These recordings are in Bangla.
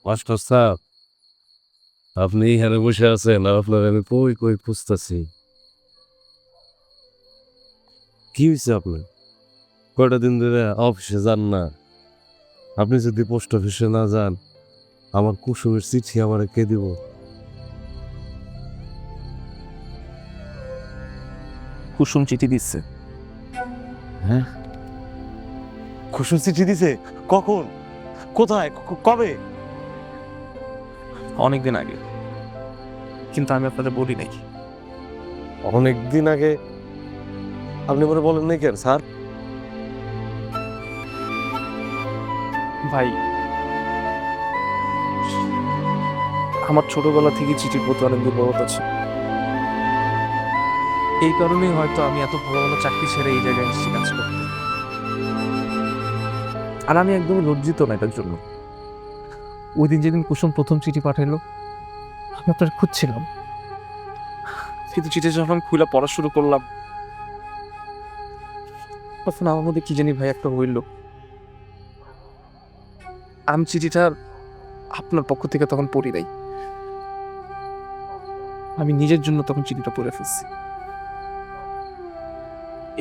মাস্টার সাহেব, আপনি এখানে বসে আছেন আর আপনার আমি কই কই খুঁজতেছি। কি হয়েছে আপনার? কয়টা দিন ধরে অফিসে যান না? আপনি যদি পোস্ট অফিসে না যান, আমার কুসুমের চিঠি আমার কে দিব? কুসুম চিঠি দিচ্ছে। হ্যাঁ, কুসুম চিঠি দিছে? কখন? কোথায়? কবে? অনেকদিন আগে, কিন্তু আমি আপনাদের বলি নাই। অনেক দিন আগে? আপনি মনে বলেন নাই কেন স্যার? ভাই, আমার ছোটবেলা থেকে চিঠির প্রতি অনেক দুর্বলতা ছিল। এই কারণেই হয়তো আমি এত ভালো ভালো চাকরি ছেড়ে এই জায়গায় এসেছি কাজ করতে। আর আমি একদমই লজ্জিত না এটার জন্য। ওই দিন যেদিন কুসুম প্রথম চিঠি পাঠাইলো, আমি আপনার খুঁজছিলাম, কিন্তু চিঠি যখন আমি খুলে পড়া শুরু করলাম, তখন আমার মধ্যে কি জানি ভাই একটা হইল। আমি চিঠিটা আপনার পক্ষ থেকে তখন পড়ি নাই, আমি নিজের জন্য তখন চিঠিটা পড়ে ফেলছি।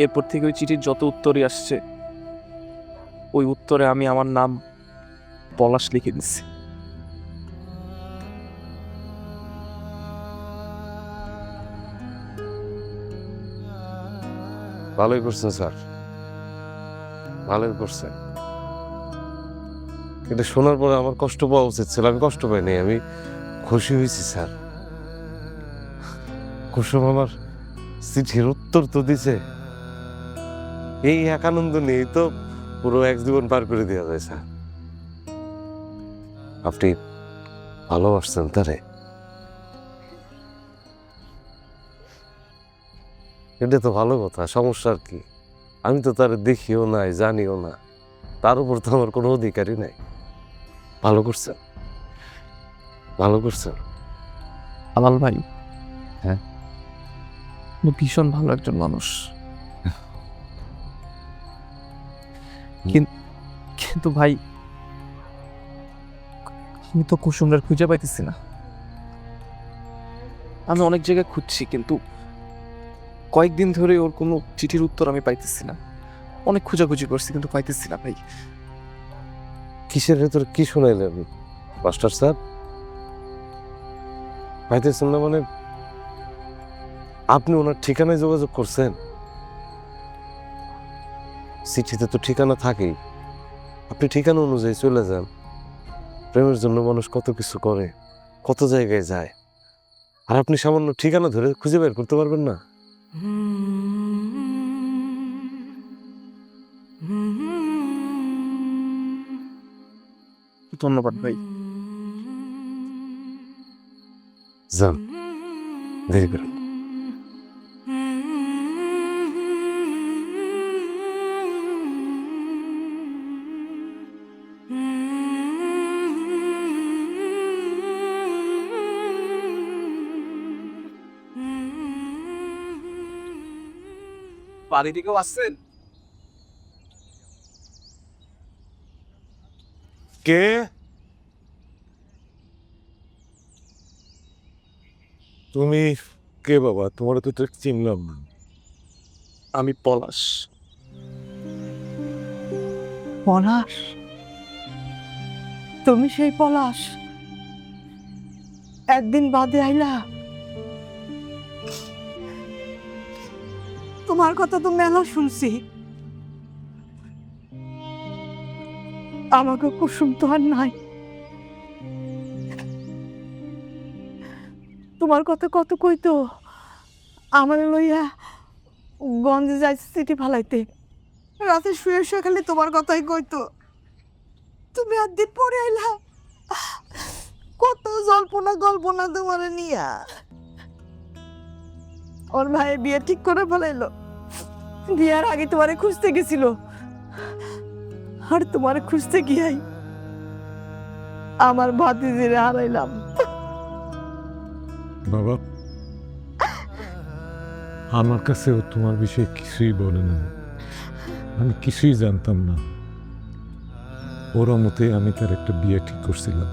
এরপর থেকে ওই চিঠির যত উত্তরই আসছে, ওই উত্তরে আমি আমার নাম পলাশ লিখে দিচ্ছি। ভালোই করছেন স্যার, ভালোই করছেন। কিন্তু শোনার পরে আমার কষ্ট পাওয়া উচিত ছিল, আমি কষ্ট পাইনি, আমি খুশি হয়েছি স্যার। কুসুম আমার চিঠির উত্তর তো দিছে, এই এক আনন্দ নিয়ে তো পুরো এক জীবন পার করে দেওয়া যায় স্যার। আপনি ভালোবাসছেন তারে, এটা তো ভালো কথা। সমস্যা আর কি? আমি তো তারে দেখিও নাই, জানিও না, তার উপর তো আমার কোনো অধিকারই নাই। ভালো করছেন, ভালো করছেন। আলাল ভাই, হ্যাঁ? আপনি ভীষণ ভালো একজন মানুষ, কিন্তু ভাই, আমি তো কুসুমরার খুঁজে পাইতেছি না। আমি অনেক জায়গায় খুঁজছি, কিন্তু কয়েকদিন ধরে ওর কোনো চিঠির উত্তর আমি পাইতেছি না। অনেক খোঁজাখুঁজি করছি, কিন্তু পাইতেছি না ভাই। কিসের ভেতর কি শোনাইলেন মাস্টার স্যার? পাইতেছেন না মানে? আপনি ওনার ঠিকানায় যোগাযোগ করছেন? চিঠিতে তো ঠিকানা থাকেই, আপনি ঠিকানা অনুযায়ী চলে যান। প্রেমের জন্য মানুষ কত কিছু করে, কত জায়গায় যায়, আর আপনি সামান্য ঠিকানা ধরে খুঁজে বের করতে পারবেন না? ধন্যবাদ ভাই। যান, দেরি করেন। বাড়ি থেকেও আসছেন? কে? তুমি কে বাবা? তোমার তো ঠিক চিনলাম না। আমি পলাশ। পলাশ, তুমি সেই পলাশ? একদিন বাদে আইলা? তোমার কথা তো মেলা শুনছি। আমাকে কুসুম তো আর নাই। তোমার কথা কত কইতো, আমার লইয়া গঞ্জে যাইছে চিঠি ফালাইতে। রাতে শুয়ে শুয়ে খালি তোমার কথাই কইতো। তুমি একদিন পরে আইলা, কত জল্পনা গল্পনা তোমার নিয়া। ওর ভাই বিয়ে ঠিক করে ফেলাইলো, বিয়ার আগে তোমারে খুঁজতে গেছিল, আর তোমারে খুঁজতে গিয়াই আমার ভাতিজিরে হারাইলাম। বাবা, আমার কাছেও তোমার বিষয়ে কিছুই বলে না, আমি কিছুই জানতাম না। ওর মতেই আমি তার একটা বিয়ে ঠিক করছিলাম।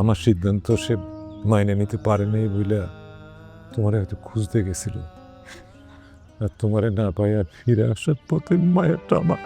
আমার সিদ্ধান্ত সে মাইনে নিতে পারে নাই বলে তোমারে হয়তো খুঁজতে গেছিল, আর তোমারে না পাই আর ফিরে আসার পথে মায়াটা আমার